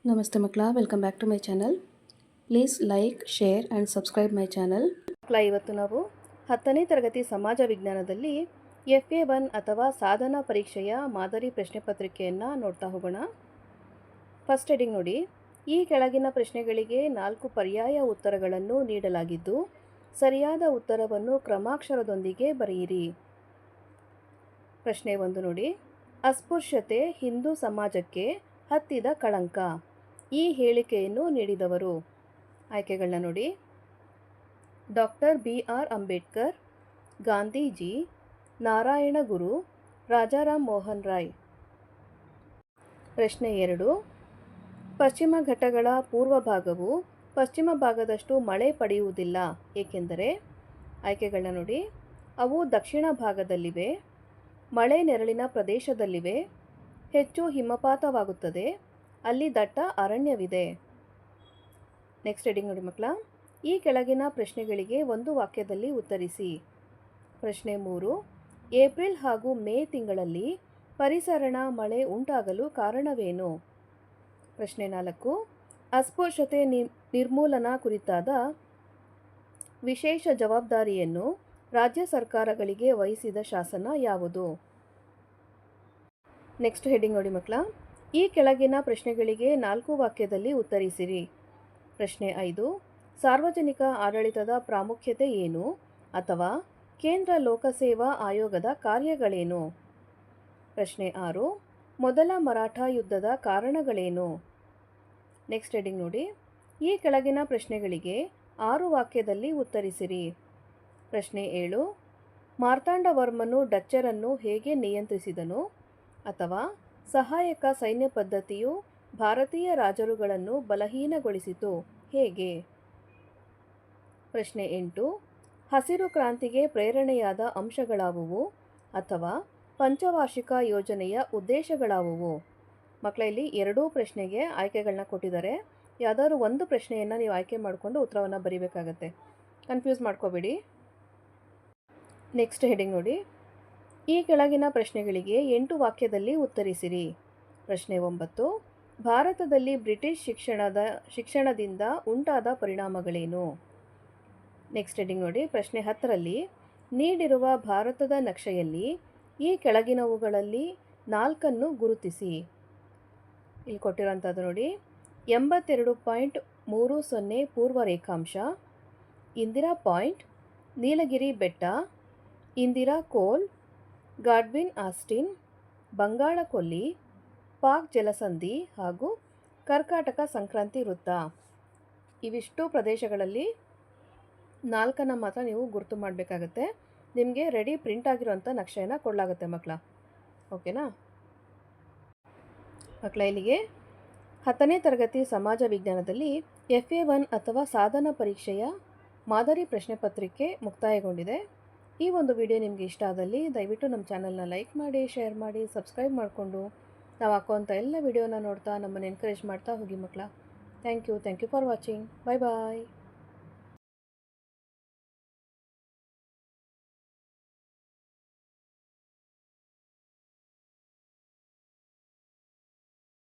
ನಮಸ್ತೆ ಮಕ್ಕಳ, welcome back to my channel. Please like, share and subscribe my channel. ಮಕ್ಕಳ, ಇವತ್ತು ನಾವು 10ನೇ ತರಗತಿ ಸಮಾಜ ವಿಜ್ಞಾನದಲ್ಲಿ FA1 ಅಥವಾ ಸಾಧನಾ ಪರೀಕ್ಷೆಯ ಮಾದರಿ ಪ್ರಶ್ನೆ ಪತ್ರಿಕೆಯನ್ನು ನೋಡ್ತಾ ಹೋಗೋಣ. ಫಸ್ಟ್ ಹೆಡಿಂಗ್ ನೋಡಿ. ಈ ಕೆಳಗಿನ ಪ್ರಶ್ನೆಗಳಿಗೆ 4 ಪರ್ಯಾಯ ಉತ್ತರಗಳನ್ನು ನೀಡಲಾಗಿದ್ದು ಸರಿಯಾದ ಉತ್ತರವನ್ನು ಕ್ರಮಾಕ್ಷರದೊಂದಿಗೆ ಬರೆಯಿರಿ. ಪ್ರಶ್ನೆ 1 ನೋಡಿ. ಅಸ್ಪೃಶ್ಯತೆ ಹಿಂದೂ ಸಮಾಜಕ್ಕೆ ಹತ್ತಿದ ಕಳಂಕ. ಈ ಹೇಳಿಕೆಯನ್ನು ನೀಡಿದವರು. ಆಯ್ಕೆಗಳನ್ನ ನೋಡಿ. Doctor BR Ambedkar, Gandhiji, Narayana Guru, Rajaram Mohan Roy. ಪ್ರಶ್ನೆ 2. ಪಶ್ಚಿಮ ಘಟ್ಟಗಳ ಪೂರ್ವ ಭಾಗವು ಪಶ್ಚಿಮ ಭಾಗದಷ್ಟು ಮಳೆ ಪಡೆಯುವುದಿಲ್ಲ, ಏಕೆಂದರೆ. ಆಯ್ಕೆಗಳನ್ನ ನೋಡಿ. ಅವು ದಕ್ಷಿಣ ಭಾಗದಲ್ಲಿವೆ, ಮಳೆ ನೆರಳಿನ ಪ್ರದೇಶದಲ್ಲಿವೆ, ಹೆಚ್ಚು ಹಿಮಪಾತವಾಗುತ್ತದೆ, ಅಲ್ಲಿ ದಟ್ಟ ಅರಣ್ಯವಿದೆ. ನೆಕ್ಸ್ಟ್ ಹೆಡಿಂಗ್ ನೋಡಿ ಮಕ್ಕಳ. ಈ ಕೆಳಗಿನ ಪ್ರಶ್ನೆಗಳಿಗೆ ಒಂದು ವಾಕ್ಯದಲ್ಲಿ ಉತ್ತರಿಸಿ. ಪ್ರಶ್ನೆ 3. ಏಪ್ರಿಲ್ ಹಾಗೂ ಮೇ ತಿಂಗಳಲ್ಲಿ ಪರಿಸರಣ ಮಳೆ ಉಂಟಾಗಲು ಕಾರಣವೇನು? ಪ್ರಶ್ನೆ 4. ಅಸ್ಪೃಶ್ಯತೆ ನಿರ್ಮೂಲನಾ ಕುರಿತಾದ ವಿಶೇಷ ಜವಾಬ್ದಾರಿಯನ್ನು ರಾಜ್ಯ ಸರ್ಕಾರಗಳಿಗೆ ವಹಿಸಿದ ಶಾಸನ ಯಾವುದು? ನೆಕ್ಸ್ಟ್ ಹೆಡಿಂಗ್ ನೋಡಿ ಮಕ್ಕಳ. ಈ ಕೆಳಗಿನ ಪ್ರಶ್ನೆಗಳಿಗೆ 4 ವಾಕ್ಯದಲ್ಲಿ ಉತ್ತರಿಸಿರಿ. ಪ್ರಶ್ನೆ 5. ಸಾರ್ವಜನಿಕ ಆಡಳಿತದ ಪ್ರಾಮುಖ್ಯತೆ ಏನು? ಅಥವಾ ಕೇಂದ್ರ ಲೋಕಸೇವಾ ಆಯೋಗದ ಕಾರ್ಯಗಳೇನು? ಪ್ರಶ್ನೆ 6. ಮೊದಲ ಮರಾಠ ಯುದ್ಧದ ಕಾರಣಗಳೇನು? ನೆಕ್ಸ್ಟ್ ಹೆಡಿಂಗ್ ನೋಡಿ. ಈ ಕೆಳಗಿನ ಪ್ರಶ್ನೆಗಳಿಗೆ 6 ವಾಕ್ಯದಲ್ಲಿ ಉತ್ತರಿಸಿರಿ. ಪ್ರಶ್ನೆ 7. ಮಾರ್ತಾಂಡವರ್ಮನು ಡಚ್ಚರನ್ನು ಹೇಗೆ ನಿಯಂತ್ರಿಸಿದನು? ಅಥವಾ ಸಹಾಯಕ ಸೈನ್ಯ ಪದ್ಧತಿಯು ಭಾರತೀಯ ರಾಜರುಗಳನ್ನು ಬಲಹೀನಗೊಳಿಸಿತು, ಹೇಗೆ? ಪ್ರಶ್ನೆ 8. ಹಸಿರು ಕ್ರಾಂತಿಗೆ ಪ್ರೇರಣೆಯಾದ ಅಂಶಗಳಾವುವು? ಅಥವಾ ಪಂಚವಾರ್ಷಿಕ ಯೋಜನೆಯ ಉದ್ದೇಶಗಳಾವುವು? ಮಕ್ಕಳ, ಇಲ್ಲಿ 2 ಪ್ರಶ್ನೆಗೆ ಆಯ್ಕೆಗಳನ್ನ ಕೊಟ್ಟಿದ್ದಾರೆ. ಯಾವುದಾದ್ರು ಒಂದು ಪ್ರಶ್ನೆಯನ್ನು ನೀವು ಆಯ್ಕೆ ಮಾಡಿಕೊಂಡು ಉತ್ತರವನ್ನು ಬರೀಬೇಕಾಗತ್ತೆ. ಕನ್ಫ್ಯೂಸ್ ಮಾಡ್ಕೋಬೇಡಿ. ನೆಕ್ಸ್ಟ್ ಹೆಡಿಂಗ್ ನೋಡಿ. ಈ ಕೆಳಗಿನ ಪ್ರಶ್ನೆಗಳಿಗೆ 8 ವಾಕ್ಯದಲ್ಲಿ ಉತ್ತರಿಸಿರಿ. ಪ್ರಶ್ನೆ 9. ಭಾರತದಲ್ಲಿ ಬ್ರಿಟಿಷ್ ಶಿಕ್ಷಣದಿಂದ ಉಂಟಾದ ಪರಿಣಾಮಗಳೇನು? ನೆಕ್ಸ್ಟ್ ಹೆಡಿಂಗ್ ನೋಡಿ. ಪ್ರಶ್ನೆ 10ರಲ್ಲಿ ನೀಡಿರುವ ಭಾರತದ ನಕ್ಷೆಯಲ್ಲಿ ಈ ಕೆಳಗಿನವುಗಳಲ್ಲಿ 4 ಗುರುತಿಸಿ. ಇಲ್ಲಿ ಕೊಟ್ಟಿರೋಂಥದ್ದು ನೋಡಿ. 82.30 ಪೂರ್ವ ರೇಖಾಂಶ, ಇಂದಿರಾ ಪಾಯಿಂಟ್, ನೀಲಗಿರಿ ಬೆಟ್ಟ, ಇಂದಿರಾ ಕೋಲ್, ಗಾಡ್ವಿನ್ ಆಸ್ಟಿನ್, ಬಂಗಾಳ ಕೊಲ್ಲಿ, ಪಾಕ್ ಜಲಸಂಧಿ ಹಾಗೂ ಕರ್ಕಾಟಕ ಸಂಕ್ರಾಂತಿ ವೃತ್ತ. ಇವಿಷ್ಟು ಪ್ರದೇಶಗಳಲ್ಲಿ 4 ಮಾತ್ರ ನೀವು ಗುರುತು ಮಾಡಬೇಕಾಗತ್ತೆ. ನಿಮಗೆ ರೆಡಿ ಪ್ರಿಂಟ್ ಆಗಿರೋಂಥ ನಕ್ಷೆಯನ್ನು ಕೊಡಲಾಗುತ್ತೆ ಮಕ್ಕಳ. ಓಕೆನಾ ಮಕ್ಕಳ? ಇಲ್ಲಿಗೆ 10ನೇ ತರಗತಿ ಸಮಾಜ ವಿಜ್ಞಾನದಲ್ಲಿ FA1 ಅಥವಾ ಸಾಧನ ಪರೀಕ್ಷೆಯ ಮಾದರಿ ಪ್ರಶ್ನೆ ಪತ್ರಿಕೆ ಮುಕ್ತಾಯಗೊಂಡಿದೆ. ಈ ಒಂದು ವಿಡಿಯೋ ನಿಮಗೆ ಇಷ್ಟ ಆದಲ್ಲಿ ದಯವಿಟ್ಟು ನಮ್ಮ ಚಾನಲ್ನ ಲೈಕ್ ಮಾಡಿ, ಶೇರ್ ಮಾಡಿ, ಸಬ್ಸ್ಕ್ರೈಬ್ ಮಾಡಿಕೊಂಡು ನಾವು ಹಾಕುವಂಥ ಎಲ್ಲ ವಿಡಿಯೋನ ನೋಡ್ತಾ ನಮ್ಮನ್ನು ಎನ್ಕರೇಜ್ ಮಾಡ್ತಾ ಹೋಗಿ ಮಕ್ಕಳ. Thank you for watching. Bye bye.